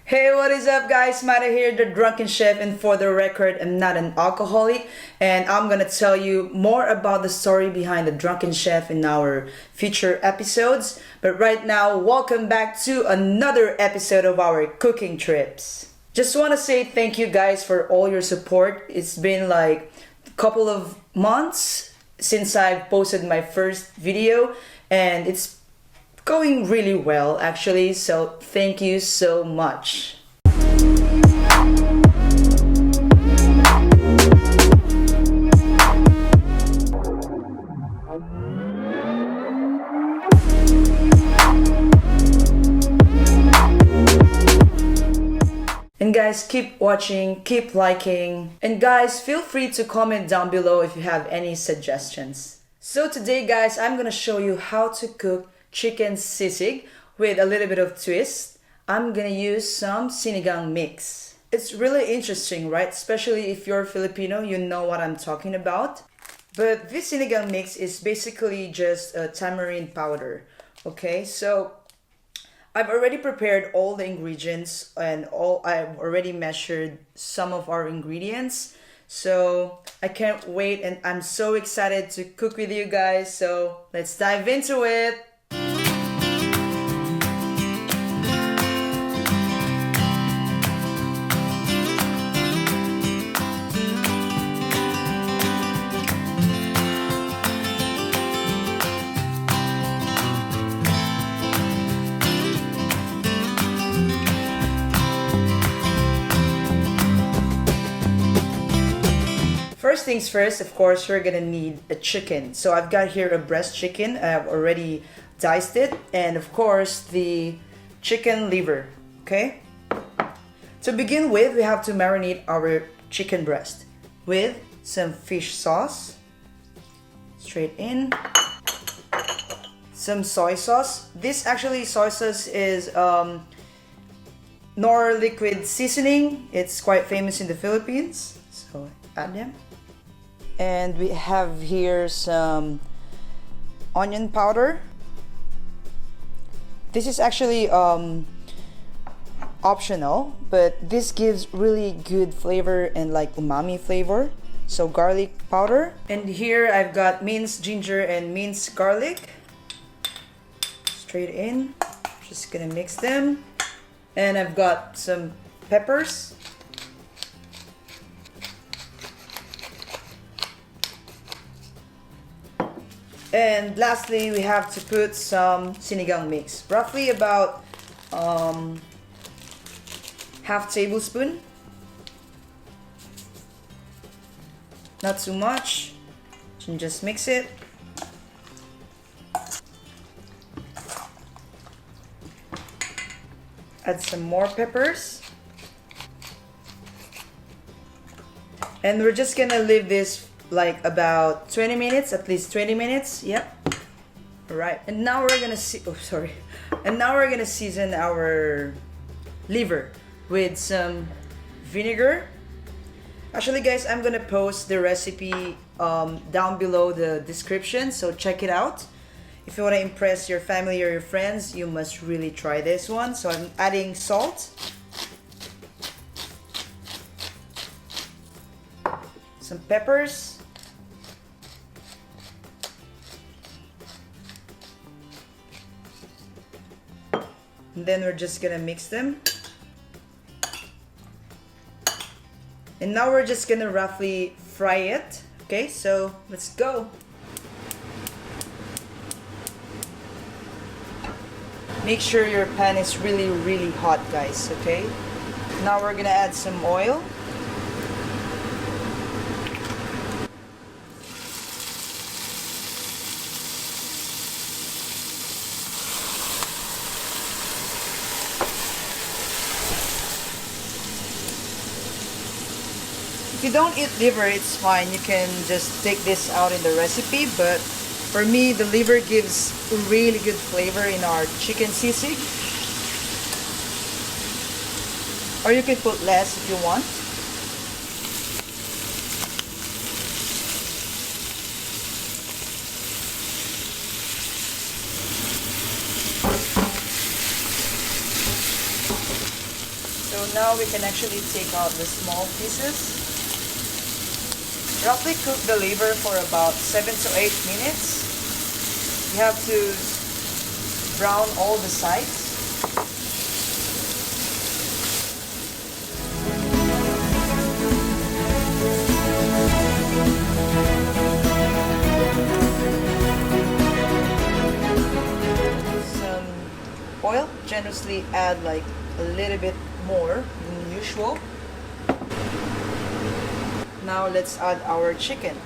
Hey, what is up, guys? Maidah here, the drunken chef, and for the record, I'm not an alcoholic, and I'm gonna tell you more about the story behind the drunken chef in our future episodes. But right now, welcome back to another episode of our cooking trips. Just want to say thank you guys for all your support. It's been like a couple of months since I've posted my first video, and it's going really well actually, so thank you so much. And guys, keep watching, keep liking, and guys, feel free to comment down below if you have any suggestions. So today guys, I'm gonna show you how to cook chicken sisig with a little bit of twist. I'm gonna use some sinigang mix. It's really interesting, right? Especially if you're Filipino, you know what I'm talking about. But this sinigang mix is basically just a tamarind powder. Okay, so I've already prepared all the ingredients and I've already measured some of our ingredients. So I can't wait and I'm so excited to cook with you guys. So let's dive into it. First things first, of course, we're gonna need a chicken. So I've got here a breast chicken. I've already diced it, and of course the chicken liver. Okay. To begin with, we have to marinate our chicken breast with some fish sauce. Straight in. Some soy sauce. This actually soy sauce is Nor liquid seasoning. It's quite famous in the Philippines. So add them. And we have here some onion powder. This is actually optional, but this gives really good flavor and like umami flavor. So garlic powder. And here I've got minced ginger and minced garlic. Straight in. Just gonna mix them. And I've got some peppers. And lastly, we have to put some sinigang mix, roughly about half tablespoon. Not too much. You can just mix it. Add some more peppers. And we're just gonna leave this like about 20 minutes, at least 20 minutes. Yep. All right. And now we're gonna And now we're gonna season our liver with some vinegar. Actually, guys, I'm gonna post the recipe down below the description, so check it out. If you want to impress your family or your friends, you must really try this one. So I'm adding salt, some peppers, and then we're just gonna mix them. And now we're just gonna roughly fry it. Okay, so let's go. Make sure your pan is really, really hot, guys, okay? Now we're gonna add some oil. If you don't eat liver, it's fine. You can just take this out in the recipe, but for me, the liver gives really good flavor in our chicken sisig. Or you can put less if you want. So now we can actually take out the small pieces. Roughly cook the liver for about 7 to 8 minutes. You have to brown all the sides. Some oil, generously add like a little bit more than usual. Now let's add our chicken.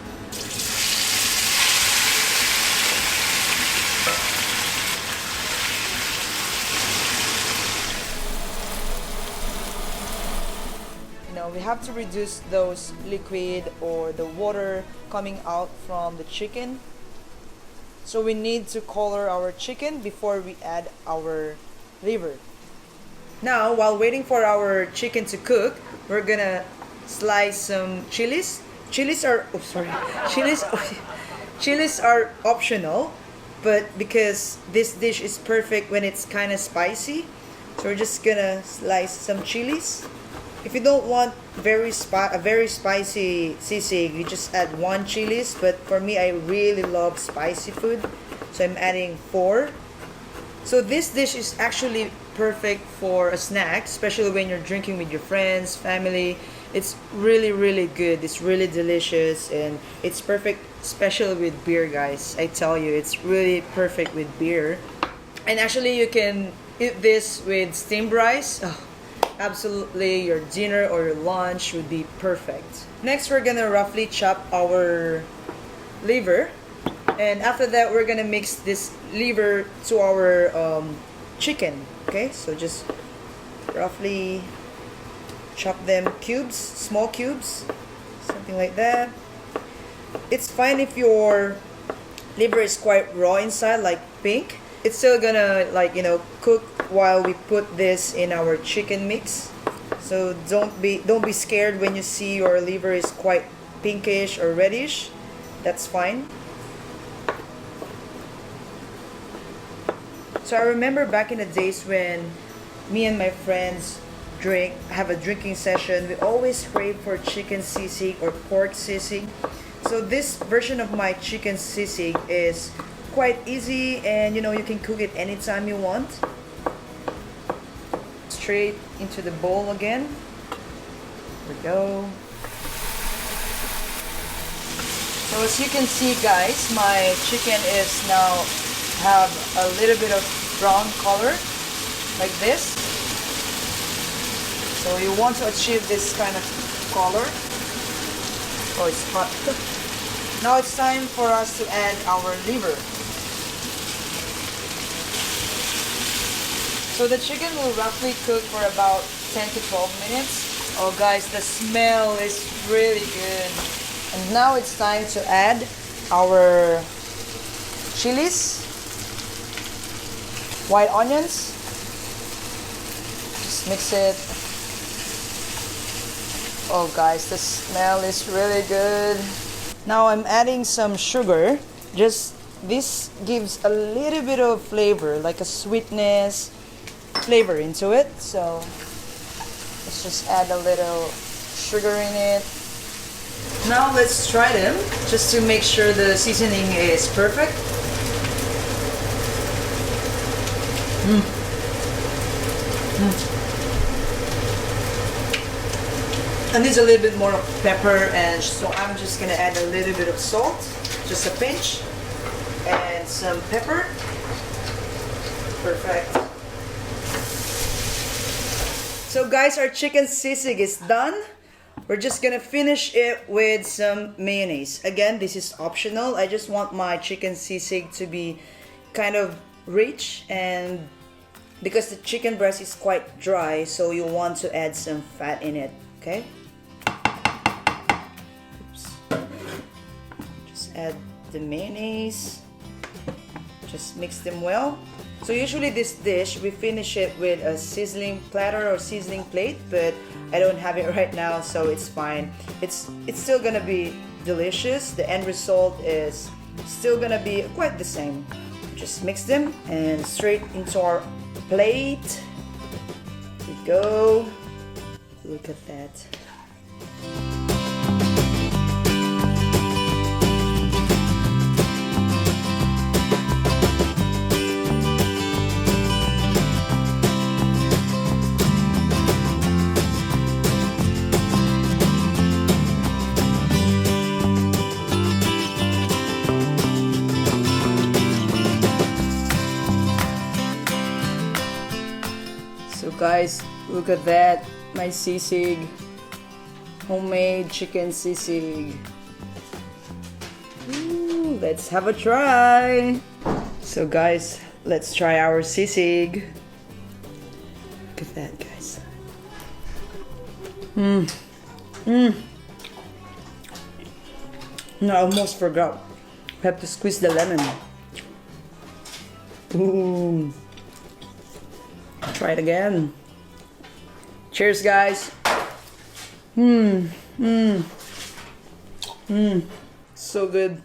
We have to reduce those liquid or the water coming out from the chicken. So we need to color our chicken before we add our liver. Now, while waiting for our chicken to cook, we're gonna slice some chilies. Chilies are chilies are optional, but because this dish is perfect when it's kind of spicy, so we're just gonna slice some chilies. If you don't want a very spicy sisig, you just add 1 chilies. But for me, I really love spicy food, so I'm adding 4. So this dish is actually perfect for a snack, especially when you're drinking with your friends, family. It's really, really good. It's really delicious, and it's perfect, especially with beer, guys. I tell you, it's really perfect with beer. And actually, you can eat this with steamed rice. Oh, absolutely, your dinner or your lunch would be perfect. Next, we're gonna roughly chop our liver, and after that, we're gonna mix this liver to our chicken. Okay, so just roughly chop them cubes, small cubes, something like that. It's fine if your liver is quite raw inside, like pink. It's still gonna cook while we put this in our chicken mix. So don't be scared when you see your liver is quite pinkish or reddish. That's fine. So I remember back in the days when me and my friends have a drinking session, we always crave for chicken sisig or pork sisig. So this version of my chicken sisig is quite easy, and you can cook it anytime you want. Straight into the bowl again. There we go. So as you can see, guys, my chicken is now have a little bit of brown color like this. So you want to achieve this kind of color. Oh, it's hot. Now it's time for us to add our liver. So the chicken will roughly cook for about 10 to 12 minutes. Oh guys, the smell is really good. And now it's time to add our chilies, white onions. Just mix it. Oh guys, the smell is really good. Now I'm adding some sugar. Just this gives a little bit of flavor, like a sweetness flavor into it. So let's just add a little sugar in it. Now let's try them just to make sure the seasoning is perfect. And needs a little bit more of pepper, and so I'm just gonna add a little bit of salt, just a pinch, and some pepper. Perfect. So guys, our chicken sisig is done. We're just gonna finish it with some mayonnaise. Again, this is optional. I just want my chicken sisig to be kind of rich, and because the chicken breast is quite dry, so you want to add some fat in it, okay? Oops. Just add the mayonnaise. Just mix them well. So usually this dish, we finish it with a sizzling platter or sizzling plate, but I don't have it right now, so it's fine. It's still gonna be delicious. The end result is still gonna be quite the same. Just mix them and straight into our plate. Here we go. Look at that. So guys, look at that, my sisig, homemade chicken sisig. Ooh, let's have a try. So guys, let's try our sisig. Look at that, guys. No, I almost forgot. We have to squeeze the lemon. Ooh. Try it again. Cheers, guys. So good.